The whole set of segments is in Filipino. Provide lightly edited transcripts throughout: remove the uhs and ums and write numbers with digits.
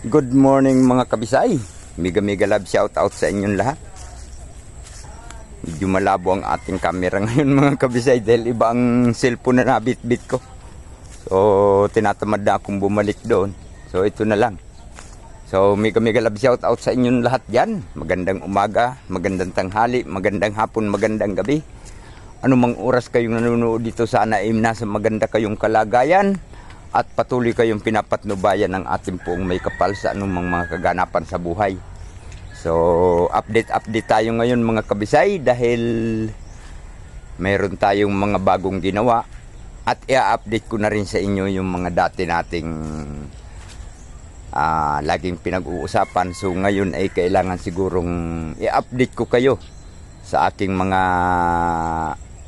Good morning mga kabisay. Mega love shout out sa inyong lahat. Medyo malabo ang ating camera ngayon mga kabisay dahil iba ang cellphone na nabitbit ko. So tinatamad na akong bumalik doon. So ito na lang. So mega love shout out sa inyong lahat dyan. Magandang umaga, magandang tanghali, magandang hapon, magandang gabi. Anumang oras kayong nanonood dito, sana ay nasa maganda kayong kalagayan at patuloy kayong pinapatnubayan ng ating poong may kapal sa anumang mga kaganapan sa buhay. So update tayo ngayon mga kabisay dahil mayroon tayong mga bagong ginawa at i-update ko na rin sa inyo yung mga dati nating laging pinag-uusapan. So ngayon ay kailangan sigurong i-update ko kayo sa aking mga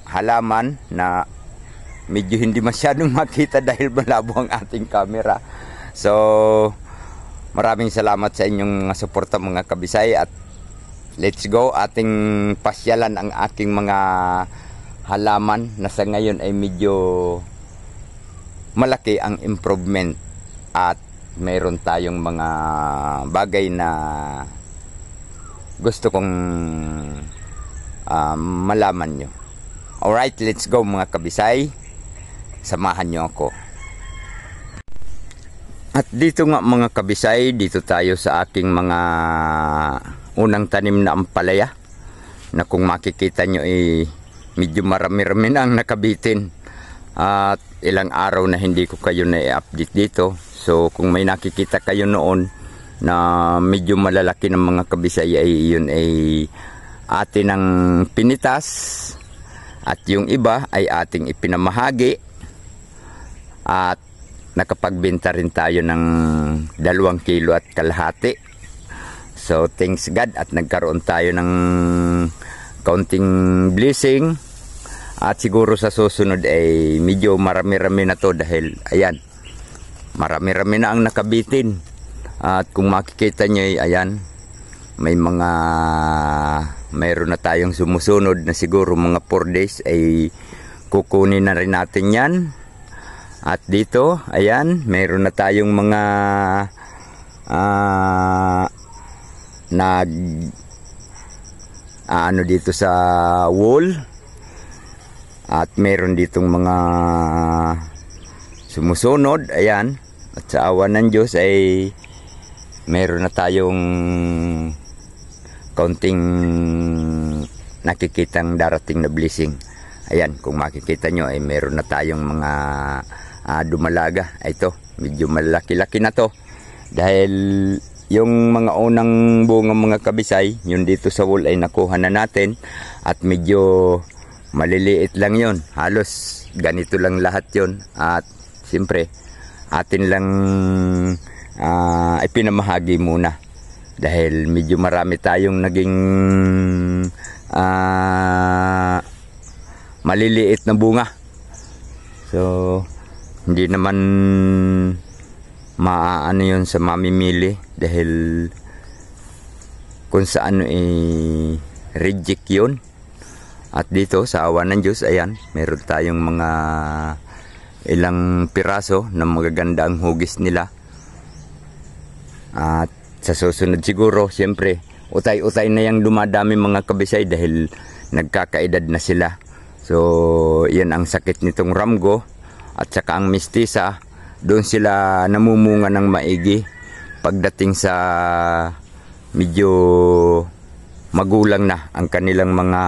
halaman na medyo hindi masyadong makita dahil malabo ang ating camera. So maraming salamat sa inyong suporta mga kabisay at let's go ating pasyalan ang aking mga halaman na sa ngayon ay medyo malaki ang improvement at mayroon tayong mga bagay na gusto kong malaman nyo. Alright, let's go mga kabisay. Samahan nyo ako. At dito nga mga kabisay, dito tayo sa aking mga unang tanim na ampalaya na kung makikita nyo ay medyo marami-rami na ang nakabitin at ilang araw na hindi ko kayo na i-update dito. So kung may nakikita kayo noon na medyo malalaki ng mga kabisay ay yun ay atin ang pinitas at yung iba ay ating ipinamahagi at nakapagbenta rin tayo ng 2 kilo at kalahati. So thanks God at nagkaroon tayo ng kaunting blessing at siguro sa susunod ay medyo marami-rami na to dahil ayan, marami-rami na ang nakabitin. At kung makikita nyo ay ayan, mayroon na tayong sumusunod na siguro mga 4 days ay kukunin na rin natin yan. At dito, ayan, mayroon na tayong mga ano dito sa wall. At mayroon ditong mga sumusunod, ayan. At sa awa ng Diyos ay mayroon na tayong kaunting nakikitang darating na blessing. Ayan, kung makikita nyo ay meron na tayong mga dumalaga. Ito, medyo malaki-laki na to dahil yung mga unang bunga mga kabisay, yun dito sa wall ay nakuha na natin at medyo maliliit lang yun, halos ganito lang lahat yun. At siyempre atin lang ipinamahagi muna dahil medyo marami tayong naging maliliit na bunga. So hindi naman maaano yun sa mamimili dahil kung saan reject yun. At dito sa awa ng Diyos, ayan, meron tayong mga ilang piraso na magaganda ang hugis nila. At sa susunod siguro, siyempre, utay-utay na yung dumadami mga kabisay dahil nagkakaedad na sila. So, yan ang sakit nitong ramgo at saka ang mistisa. Doon sila namumunga ng maigi. Pagdating sa medyo magulang na ang kanilang mga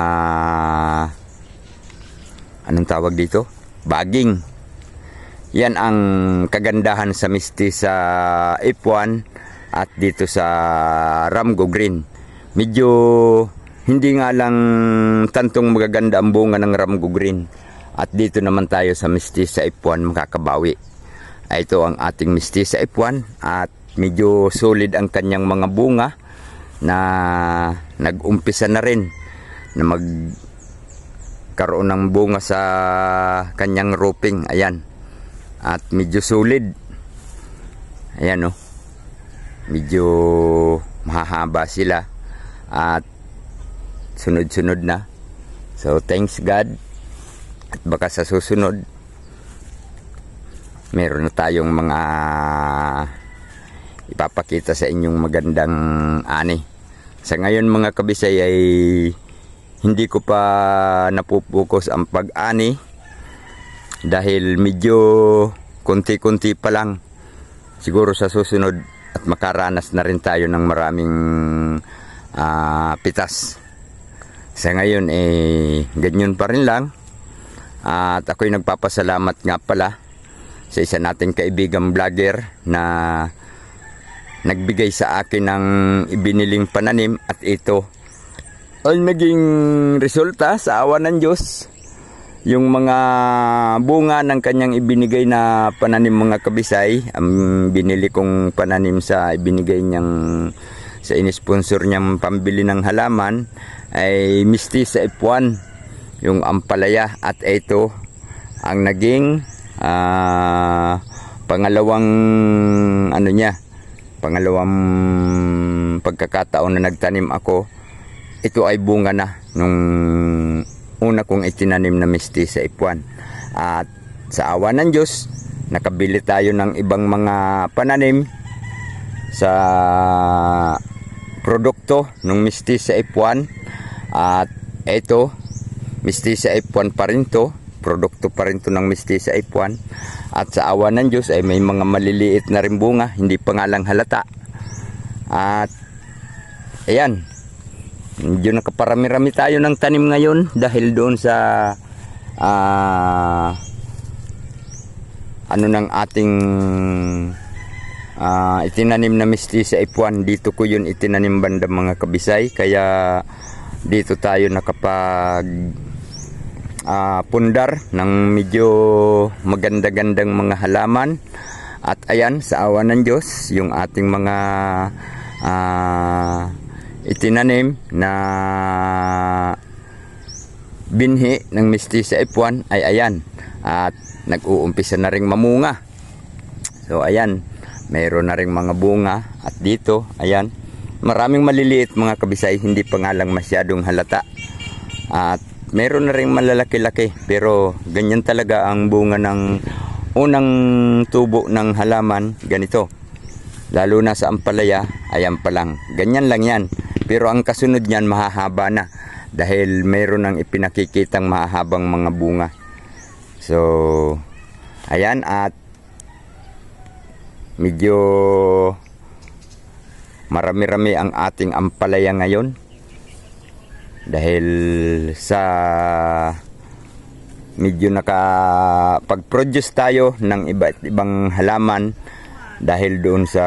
anong tawag dito? Baging. Yan ang kagandahan sa mistisa F1 at dito sa Ramgo Green. Medyo hindi nga lang tantong magaganda ang bunga ng Ramgo Green. At dito naman tayo sa mistisa F1 makakabawi. Ito ang ating mistisa F1 at medyo solid ang kanyang mga bunga na nag-umpisa na rin na magkaroon ng bunga sa kanyang roping. Ayan. At medyo solid. Ayan o. Medyo mahahaba sila at sunod-sunod na. So thanks God. At baka sa susunod meron na tayong mga ipapakita sa inyong magandang ani. Sa ngayon mga kabisay ay hindi ko pa napupokus ang pag-ani dahil medyo konti-konti pa lang. Siguro sa susunod at makaranas na rin tayo ng maraming pitas. Sa ngayon ganyan pa rin lang. At ako'y nagpapasalamat nga pala sa isa nating kaibigang vlogger na nagbigay sa akin ng ibiniling pananim at ito ay naging resulta sa awa ng Diyos. Yung mga bunga ng kanyang ibinigay na pananim mga kabisay, ang binili kong pananim sa ibinigay niyang sa inisponsor niyang pambili ng halaman ay Mistisa F1, yung ampalaya, at ito ang naging pangalawang pangalawang pagkakataon na nagtanim ako. Ito ay bunga na nung una kong itinanim na Mistisa F1. At sa awa ng Diyos, nakabili tayo ng ibang mga pananim sa produkto ng Mistisa F1. At ito, Mistisa F1 pa rin to, produkto pa rin to ng Mistisa F1. At sa awa ng Diyos ay may mga maliliit na rin bunga, hindi pa nga lang halata. At ayan, medyo nakaparami-rami tayo ng tanim ngayon dahil doon sa ng ating itinanim na Mistisa F1. Dito ko yun itinanim banda mga kabisay, kaya dito tayo nakapag pundar ng medyo maganda-gandang mga halaman. At ayan, sa awa ng Diyos, yung ating mga itinanim na binhi ng Mistisa F1 ay ayan, at nag-uumpisa na ring mamunga. So ayan, mayroon na ring mga bunga. At dito, ayan, maraming maliliit mga kabisay, hindi pa nga lang masyadong halata. At meron na rin malalaki-laki, pero ganyan talaga ang bunga ng unang tubo ng halaman, ganito. Lalo na sa ampalaya, ayan pa lang, ganyan lang yan. Pero ang kasunod niyan mahahaba na dahil meron ng ipinakikitang mahahabang mga bunga. So ayan, at medyo marami-rami ang ating ampalaya ngayon dahil sa medyo nakapag-produce tayo ng iba't ibang halaman dahil doon sa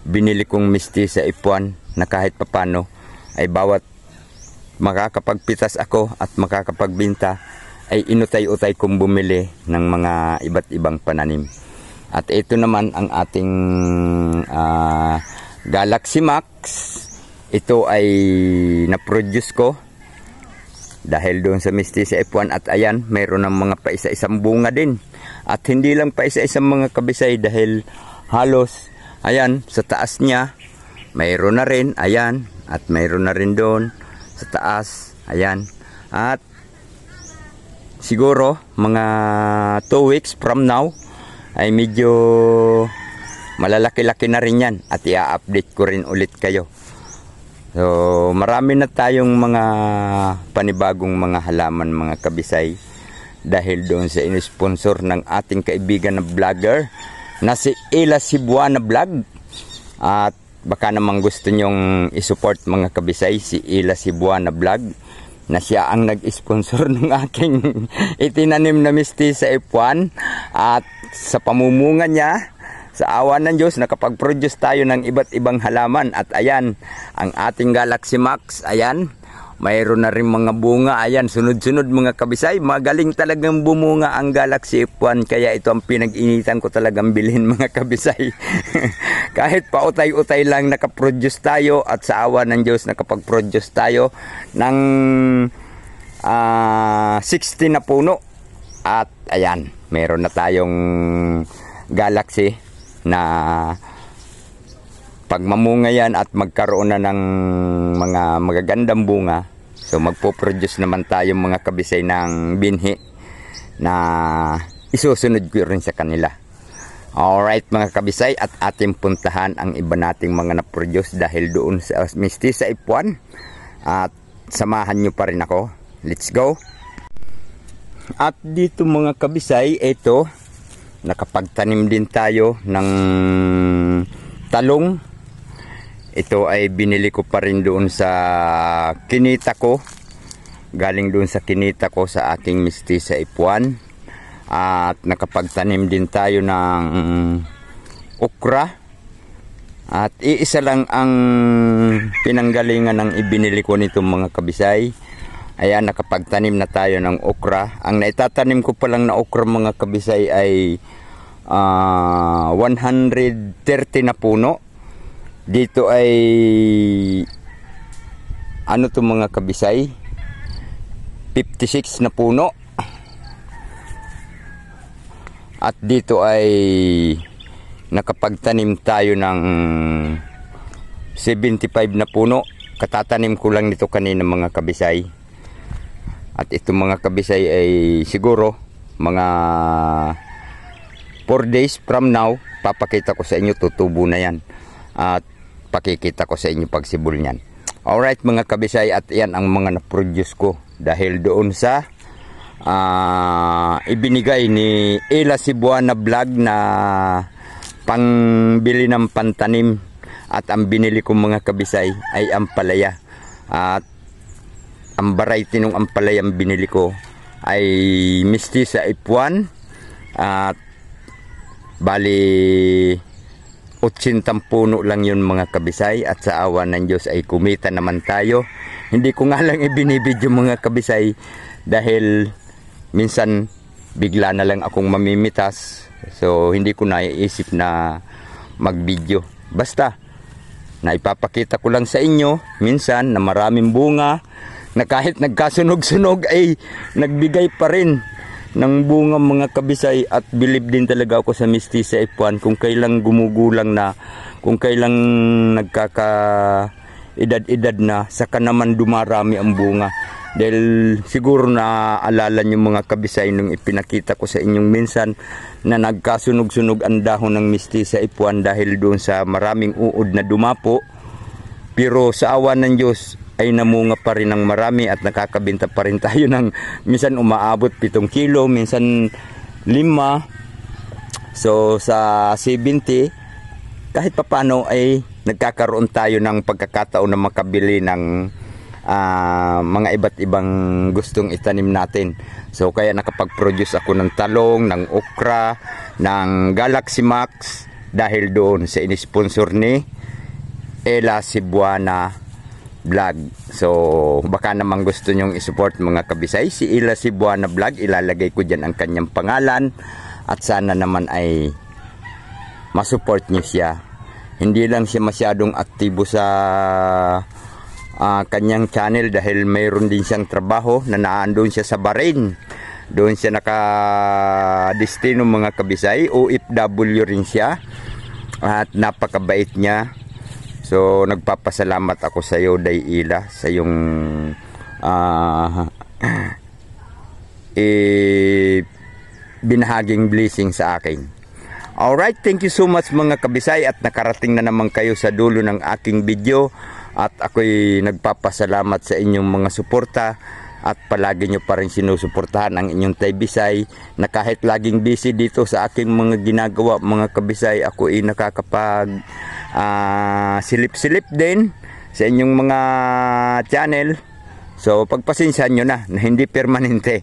binili kong Mistisa F1 na kahit papano ay bawat makakapagpitas ako at makakapagbinta ay inutay-utay kong bumili ng mga iba't ibang pananim. At ito naman ang ating Galaxy Max. Ito ay na-produce ko dahil doon sa Mistisa F1. At ayan, mayroon ng mga paisa-isang bunga din. At hindi lang paisa-isang mga kabisay dahil halos, ayan, sa taas niya, mayroon na rin, ayan. At mayroon na rin doon sa taas, ayan. At siguro, mga 2 weeks from now, ay medyo malalaki-laki na rin yan. At i-update ko rin ulit kayo. So, marami na tayong mga panibagong mga halaman mga kabisay dahil doon sa inisponsor ng ating kaibigan na vlogger na si Ila Cebuana Vlog. At baka namang gusto nyong isupport mga kabisay si Ila Cebuana Vlog na siya ang nag-sponsor ng aking itinanim na Mistisa F1. At sa pamumunga niya, sa awa ng Diyos, nakapag-produce tayo ng iba't ibang halaman. At ayan, ang ating Galaxy Max, ayan, mayroon na rin mga bunga. Ayan, sunod-sunod mga kabisay. Magaling talagang bumunga ang Galaxy F1. Kaya ito ang pinag-initan ko talagang bilhin mga kabisay. Kahit pautay-utay lang nakaproduce tayo. At sa awa ng Diyos, nakapag-produce tayo ng 60 na puno. At ayan, meron na tayong Galaxy na pag mamunga yan at magkaroon na ng mga magagandang bunga, so magpo-produce naman tayo mga kabisay ng binhi na isusunod ko rin sa kanila. Alright mga kabisay, at ating puntahan ang iba nating mga na-produce dahil doon sa Mistisa Ipuan. At samahan nyo pa rin ako. Let's go! At dito mga kabisay, ito, nakapagtanim din tayo ng talong. Ito ay binili ko pa rin doon sa kinita ko. Galing doon sa kinita ko sa aking Mistisa Ipuan. At nakapagtanim din tayo ng okra. At iisa lang ang pinanggalingan ng ibinili ko nito mga kabisay. Ayan, nakapagtanim na tayo ng okra. Ang naitatanim ko pa lang na okra mga kabisay ay 130 na puno. Dito ay ano to mga kabisay, 56 na puno. At dito ay nakapagtanim tayo ng 75 na puno. Katatanim ko lang nito kanina mga kabisay. At ito mga kabisay ay siguro mga 4 days from now, papakita ko sa inyo, tutubo na yan. At pakikita ko sa inyo pagsibol niyan. Alright mga kabisay, at yan ang mga na-produce ko. Dahil doon sa ibinigay ni Ella Cebuana Vlog na pangbili ng pantanim. At ang binili ko mga kabisay ay ampalaya. At ang variety ng ampalaya ang binili ko ay Mistisa Ipuan. At bali 80 puno lang yun mga kabisay. At sa awa ng Diyos ay kumita naman tayo. Hindi ko nga lang ibinibidyo mga kabisay dahil minsan bigla na lang akong mamimitas. So hindi ko naiisip na mag-video. Basta naipapakita ko lang sa inyo minsan na maraming bunga, na kahit nagkasunog-sunog ay nagbigay pa rin ng bunga mga kabisay. At believe din talaga ako sa Mistisa Ipuan kung kailang gumugulang na, kung kailang nagkaka-edad-edad na, saka naman dumarami ang bunga. Dahil siguro na alala nyo mga kabisay nung ipinakita ko sa inyong minsan na nagkasunog-sunog ang dahon ng Mistisa Ipuan dahil doon sa maraming uod na dumapo. Pero sa awa ng Diyos ay namunga pa rin ng marami at nakakabenta pa rin tayo ng minsan umaabot 7 kilo, minsan 5. So sa 70 kahit papano ay nagkakaroon tayo ng pagkakataon na makabili ng mga iba't ibang gustong itanim natin. So kaya nakapag-produce ako ng talong, ng okra, ng Galaxy Max dahil doon sa inisponsor ni Ella Cebuana Vlog. So baka naman gusto nyong isupport mga kabisay si Ella Cebuana Vlog. Ilalagay ko dyan ang kanyang pangalan at sana naman ay masupport nyo siya. Hindi lang siya masyadong aktibo sa kanyang channel dahil mayroon din siyang trabaho na naandun siya sa Bahrain. Doon siya nakadestino mga kabisay. OFW rin siya at napakabait niya. So nagpapasalamat ako sa iyo Day Ella sa yung binahaging blessing sa akin. Alright, thank you so much mga kabisay at nakarating na naman kayo sa dulo ng aking video. At ako'y nagpapasalamat sa inyong mga suporta at palagi nyo pa rin sinusuportahan ang inyong Tay Bisay na kahit laging busy dito sa aking mga ginagawa mga kabisay, ako ay nakakapag silip-silip din sa inyong mga channel. So pagpasensyahan nyo na hindi permanente.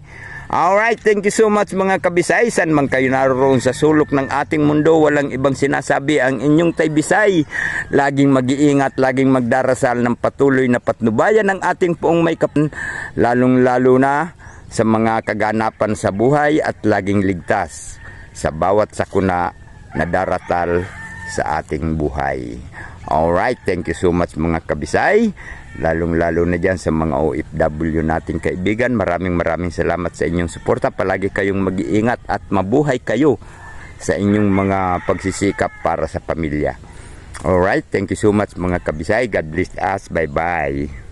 Alright, thank you so much mga kabisay. San man kayo naroon sa sulok ng ating mundo, walang ibang sinasabi ang inyong Tay Bisay. Laging mag-iingat, laging magdarasal ng patuloy na patnubayan ng ating poong may kapan, lalong-lalo na sa mga kaganapan sa buhay at laging ligtas sa bawat sakuna na daratal sa ating buhay. Alright, thank you so much mga kabisay. Lalong-lalo na dyan sa mga OFW nating kaibigan. Maraming salamat sa inyong suporta. Palagi kayong mag-iingat at mabuhay kayo sa inyong mga pagsisikap para sa pamilya. Alright, thank you so much mga kabisay. God bless us. Bye-bye.